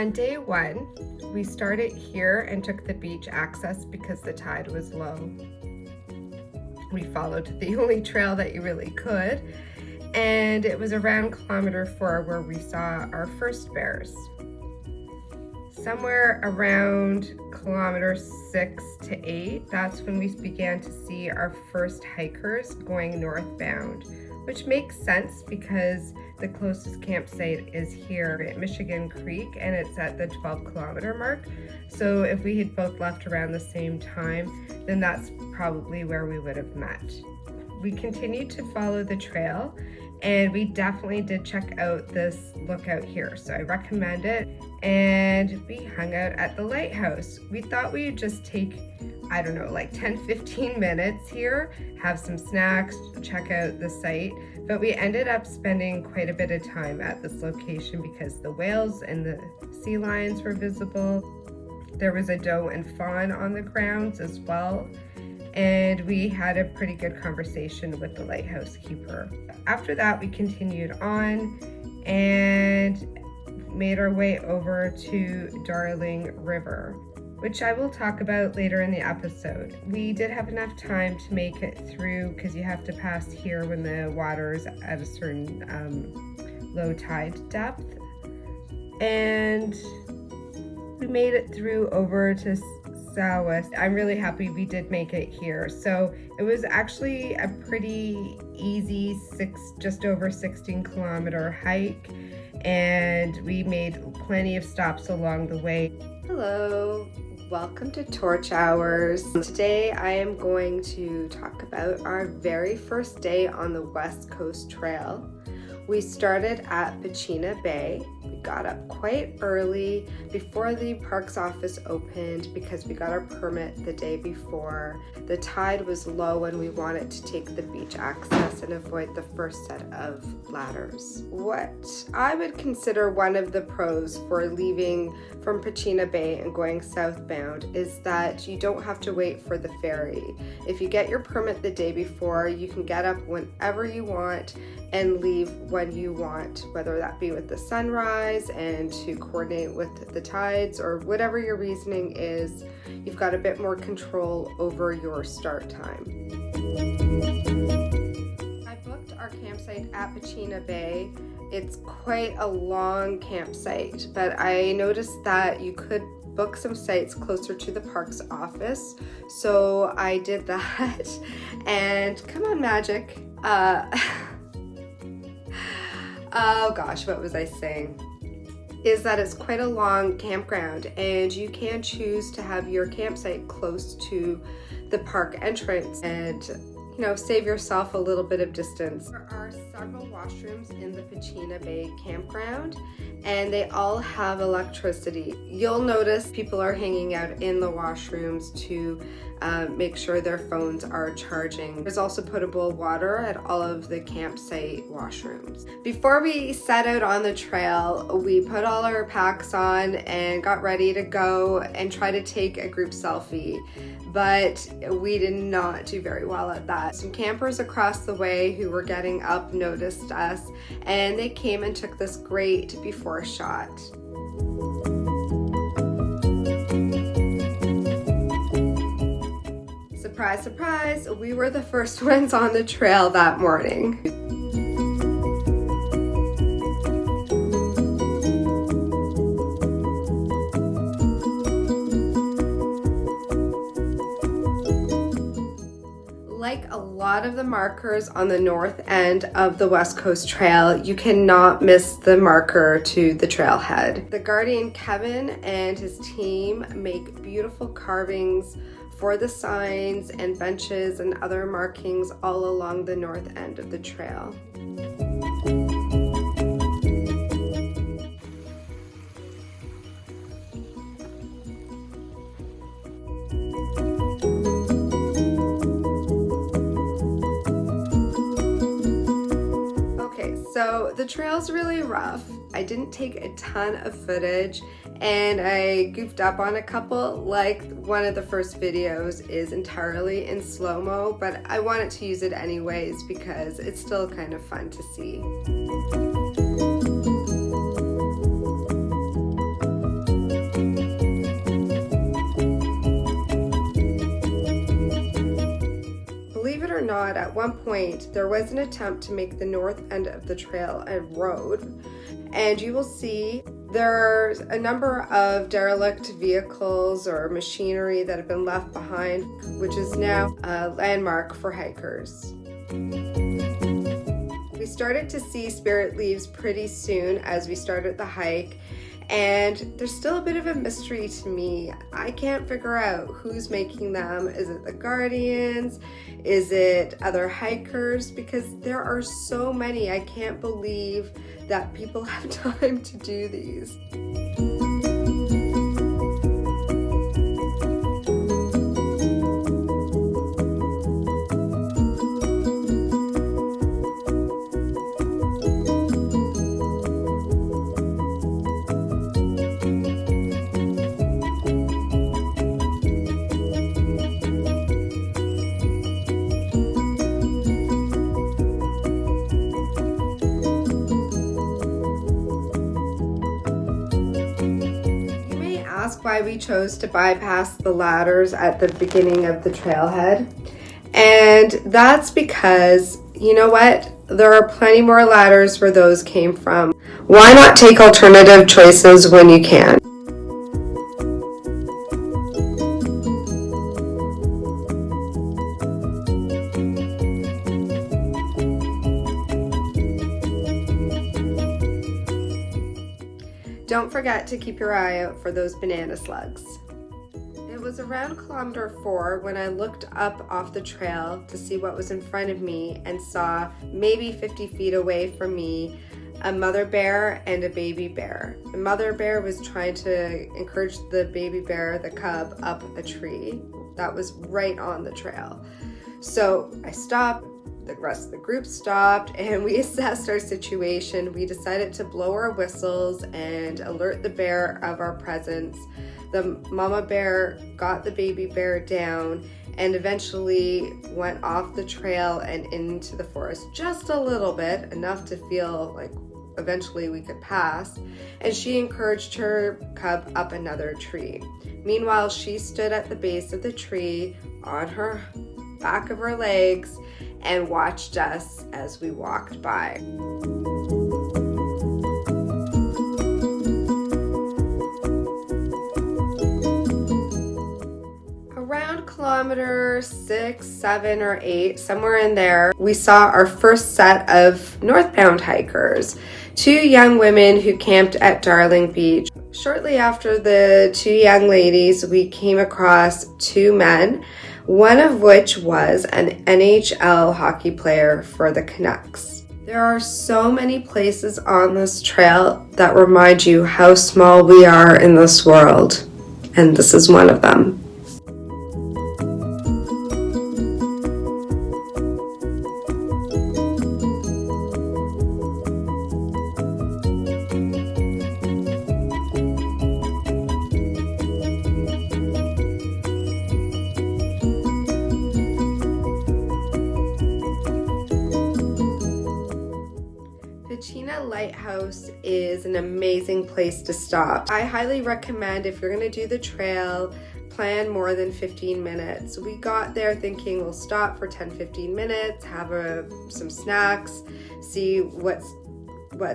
On day one, we started here and took the beach access because the tide was low. We followed the only trail that you really could, and it was around kilometre 4 where we saw our first bears. Somewhere around kilometre 6 to 8, that's when we began to see our first hikers going northbound, which makes sense because the closest campsite is here at Michigan Creek and it's at the 12-kilometre mark. So if we had both left around the same time, then that's probably where we would have met. We continued to follow the trail and we definitely did check out this lookout here. So I recommend it. And we hung out at the lighthouse. We thought we'd just take, I don't know, like 10-15 minutes here, have some snacks, check out the site. But we ended up spending quite a bit of time at this location because the whales and the sea lions were visible. There was a doe and fawn on the grounds as well. And we had a pretty good conversation with the lighthouse keeper. After that, we continued on and made our way over to Darling River, which I will talk about later in the episode. We did have enough time to make it through because you have to pass here when the water is at a certain low tide depth. And we made it through over to Tsocowis. I'm really happy we did make it here. So it was actually a pretty easy just over 16-kilometer hike, and we made plenty of stops along the way. Hello, welcome to Torch Hours. Today I am going to talk about our very first day on the West Coast Trail. We started at Pachena Bay. We got up quite early before the parks office opened because we got our permit the day before. The tide was low and we wanted to take the beach access and avoid the first set of ladders. What I would consider one of the pros for leaving from Pachena Bay and going southbound is that you don't have to wait for the ferry. If you get your permit the day before, you can get up whenever you want and leave when you want, whether that be with the sunrise and to coordinate with the tides or whatever your reasoning is. You've got a bit more control over your start time. I booked our campsite at Pachena Bay. It's quite a long campsite, but I noticed that you could book some sites closer to the parks office, so I did that. And come on, magic. Oh gosh, what was I saying? Is that it's quite a long campground and you can choose to have your campsite close to the park entrance and, save yourself a little bit of distance. There are several washrooms in the Pachena Bay campground and they all have electricity. You'll notice people are hanging out in the washrooms to make sure their phones are charging. There's also potable water at all of the campsite washrooms. Before we set out on the trail, we put all our packs on and got ready to go and try to take a group selfie. But we did not do very well at that. Some campers across the way who were getting up noticed us and they came and took this great before shot. Surprise, surprise, we were the first ones on the trail that morning. Like a lot of the markers on the north end of the West Coast Trail, you cannot miss the marker to the trailhead. The guardian Kevin and his team make beautiful carvings for the signs and benches and other markings all along the north end of the trail. So the trail's really rough. I didn't take a ton of footage and I goofed up on a couple, like one of the first videos is entirely in slow-mo, but I wanted to use it anyways because it's still kind of fun to see. not, at one point there was an attempt to make the north end of the trail a road, and you will see there's a number of derelict vehicles or machinery that have been left behind, which is now a landmark for hikers. We started to see spirit leaves pretty soon as we started the hike, and there's still a bit of a mystery to me. I can't figure out who's making them. Is it the guardians? Is it other hikers? Because there are so many. I can't believe that people have time to do these. Why we chose to bypass the ladders at the beginning of the trailhead, and that's because, you know what, there are plenty more ladders where those came from. Why not take alternative choices when you can? Don't forget to keep your eye out for those banana slugs. It was around kilometer 4 when I looked up off the trail to see what was in front of me and saw, maybe 50 feet away from me, a mother bear and a baby bear. The mother bear was trying to encourage the baby bear, the cub, up a tree that was right on the trail. So I stopped. The rest of the group stopped, and we assessed our situation. We decided to blow our whistles and alert the bear of our presence. The mama bear got the baby bear down and eventually went off the trail and into the forest just a little bit, enough to feel like eventually we could pass, and she encouraged her cub up another tree. Meanwhile, she stood at the base of the tree on her back of her legs and watched us as we walked by. Around kilometer 6, 7, or 8, somewhere in there, we saw our first set of northbound hikers, 2 young women who camped at Darling Beach. Shortly after the 2 young ladies, we came across 2 men, one of which was an NHL hockey player for the Canucks. There are so many places on this trail that remind you how small we are in this world, and this is one of them. Pachena Lighthouse is an amazing place to stop. I highly recommend, if you're going to do the trail, plan more than 15 minutes. We got there thinking we'll stop for 10-15 minutes, have some snacks, see what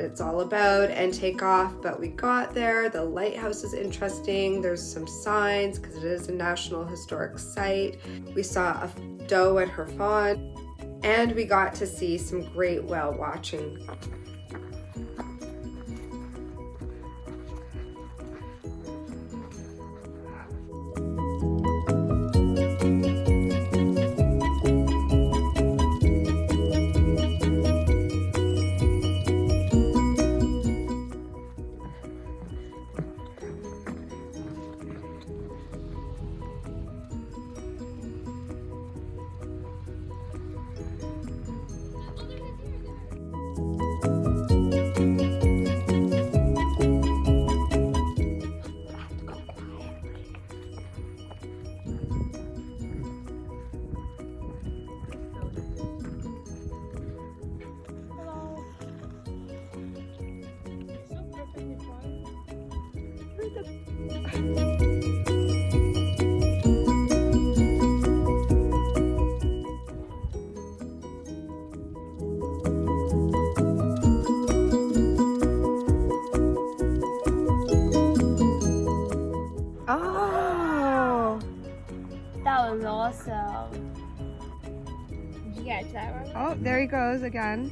it's all about, and take off. But we got there, the lighthouse is interesting, there's some signs because it is a National Historic Site. We saw a doe and her fawn, and we got to see some great whale watching. So, did you get that one? Oh, there he goes again.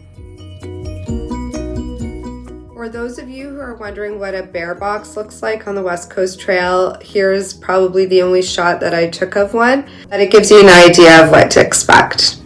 For those of you who are wondering what a bear box looks like on the West Coast Trail, here's probably the only shot that I took of one, but it gives you an idea of what to expect.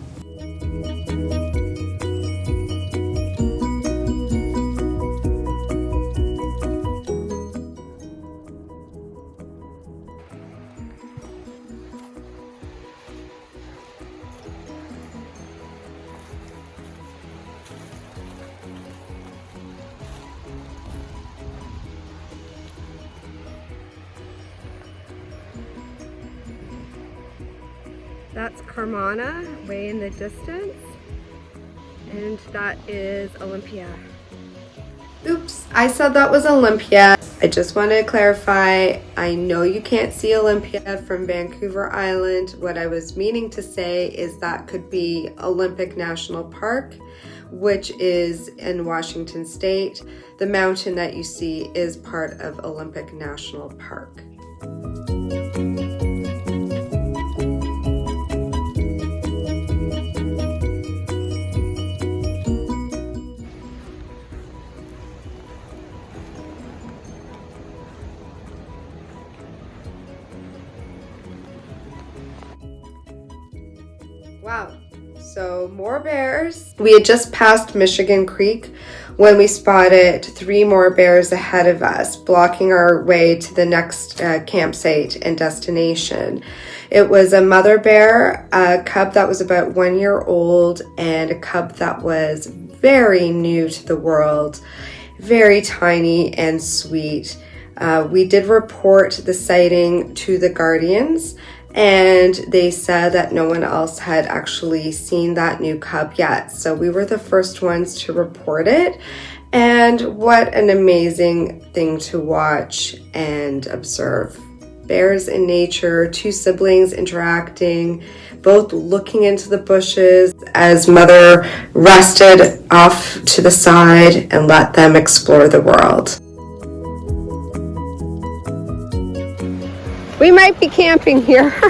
That's Carmana, way in the distance, and that is Olympia. Oops, I said that was Olympia. I just want to clarify, I know you can't see Olympia from Vancouver Island. What I was meaning to say is that could be Olympic National Park, which is in Washington State. The mountain that you see is part of Olympic National Park. Wow, so more bears. We had just passed Michigan Creek when we spotted 3 more bears ahead of us, blocking our way to the next campsite and destination. It was a mother bear, a cub that was about 1 year old, and a cub that was very new to the world, very tiny and sweet. We did report the sighting to the Guardians, and they said that no one else had actually seen that new cub yet. So we were the first ones to report it. And what an amazing thing to watch and observe. Bears in nature, 2 siblings interacting, both looking into the bushes as mother rested off to the side and let them explore the world. We might be camping here. He's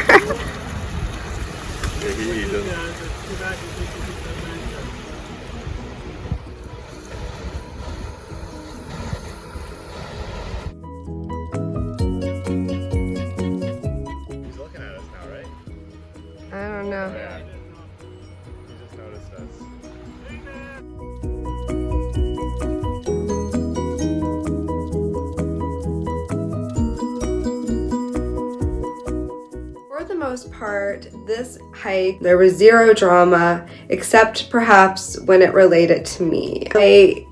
looking at us now, right? I don't know. Yeah. He just noticed us. For the most part, this hike, there was zero drama, except perhaps when it related to me. I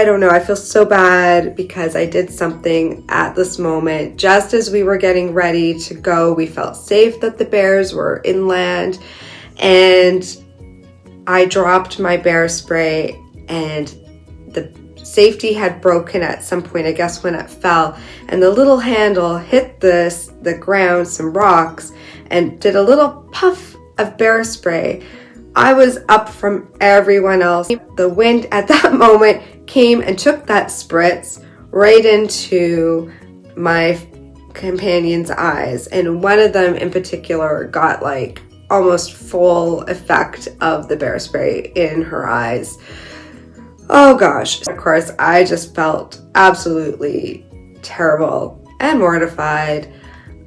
don't know, I feel so bad because I did something at this moment. Just as we were getting ready to go, we felt safe that the bears were inland, and I dropped my bear spray, and the safety had broken at some point, I guess when it fell, and the little handle hit the ground, some rocks, and did a little puff of bear spray. I was up from everyone else. The wind at that moment came and took that spritz right into my companion's eyes, and one of them in particular got like almost full effect of the bear spray in her eyes. Oh gosh. Of course, I just felt absolutely terrible and mortified.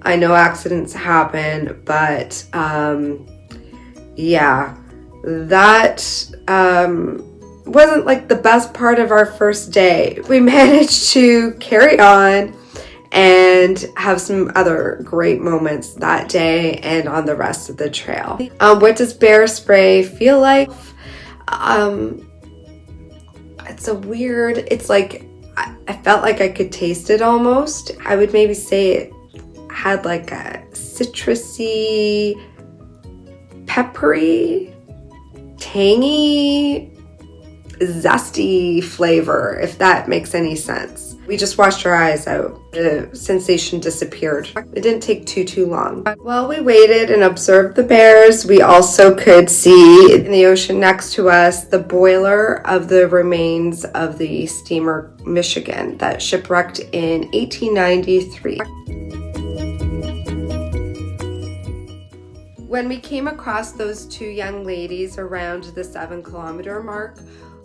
I know accidents happen, but yeah, that wasn't like the best part of our first day. We managed to carry on and have some other great moments that day and on the rest of the trail. What does bear spray feel like? It's like, I felt like I could taste it almost. I would maybe say it had like a citrusy, peppery, tangy, zesty flavor, if that makes any sense. We just washed our eyes out. The sensation disappeared. It didn't take too long. While we waited and observed the bears, we also could see in the ocean next to us the boiler of the remains of the steamer Michigan that shipwrecked in 1893. When we came across those two young ladies around the 7-kilometer mark,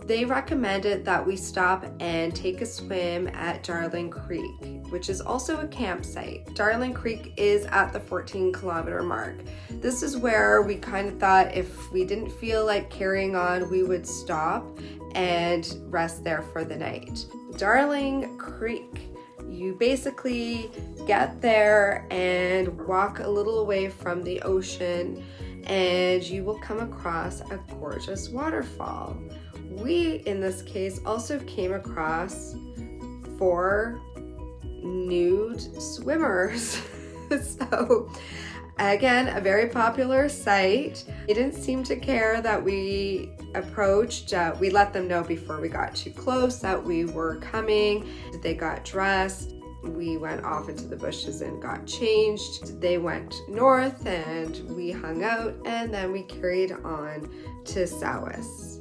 they recommended that we stop and take a swim at Darling Creek, which is also a campsite. Darling Creek is at the 14-kilometer mark. This is where we kind of thought if we didn't feel like carrying on, we would stop and rest there for the night. Darling Creek, you basically get there and walk a little away from the ocean and you will come across a gorgeous waterfall. We, in this case, also came across 4 nude swimmers. So, again, a very popular site. They didn't seem to care that we approached. We let them know before we got too close that we were coming. They got dressed. We went off into the bushes and got changed. They went north and we hung out, and then we carried on to Tsocowis.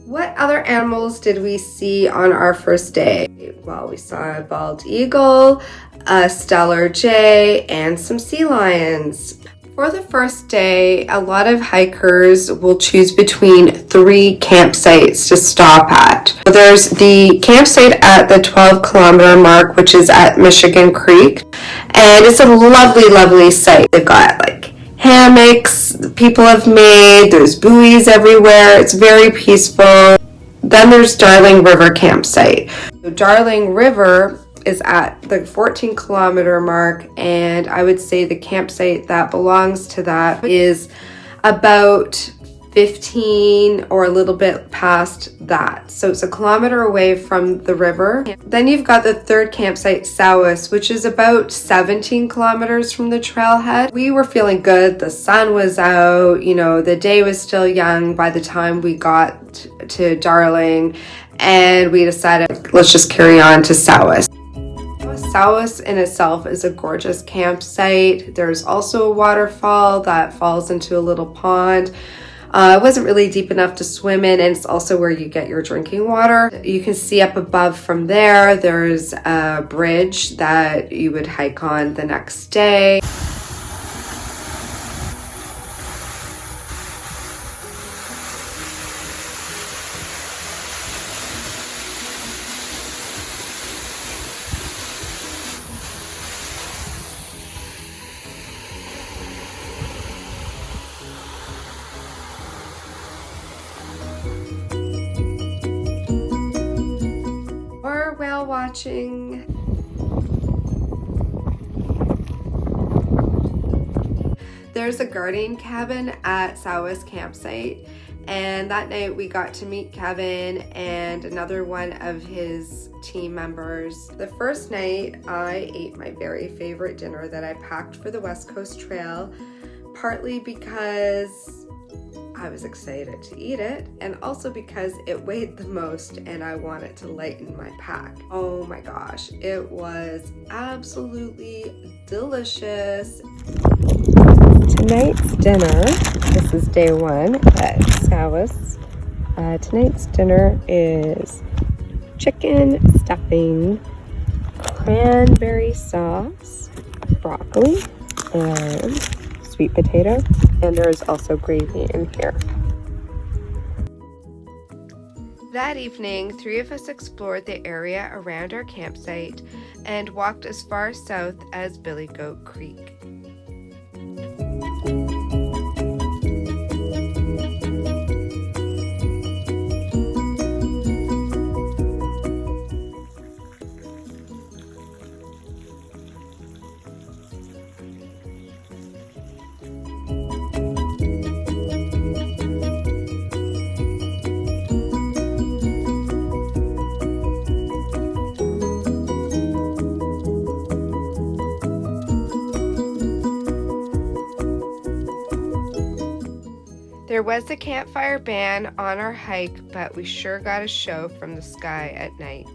What other animals did we see on our first day? Well, we saw a bald eagle, a stellar jay, and some sea lions. For the first day, a lot of hikers will choose between 3 campsites to stop at. There's the campsite at the 12-kilometer mark, which is at Michigan Creek, and it's a lovely, lovely site. They've got like hammocks people have made, there's buoys everywhere, it's very peaceful. Then there's Darling River campsite. So Darling River is at the 14-kilometer mark, and I would say the campsite that belongs to that is about 15 or a little bit past that. So it's a kilometer away from the river. Then you've got the 3rd campsite, Tsocowis, which is about 17 kilometers from the trailhead. We were feeling good. The sun was out, you know, the day was still young by the time we got to Darling, and we decided let's just carry on to Tsocowis. Tsocowis in itself is a gorgeous campsite. There's also a waterfall that falls into a little pond. It wasn't really deep enough to swim in, and it's also where you get your drinking water. You can see up above from there, there's a bridge that you would hike on the next day. Whale watching. There's a guardian cabin at Tsocowis campsite, and that night we got to meet Kevin and another one of his team members. The first night I ate my very favorite dinner that I packed for the West Coast Trail, partly because I was excited to eat it, and also because it weighed the most and I wanted to lighten my pack. Oh my gosh, it was absolutely delicious. Tonight's dinner, this is day 1 at Tsocowis. Tonight's dinner is chicken stuffing, cranberry sauce, broccoli, and sweet potato, and there's also gravy in here. That evening, 3 of us explored the area around our campsite and walked as far south as Billy Goat Creek. There was a campfire ban on our hike, but we sure got a show from the sky at night.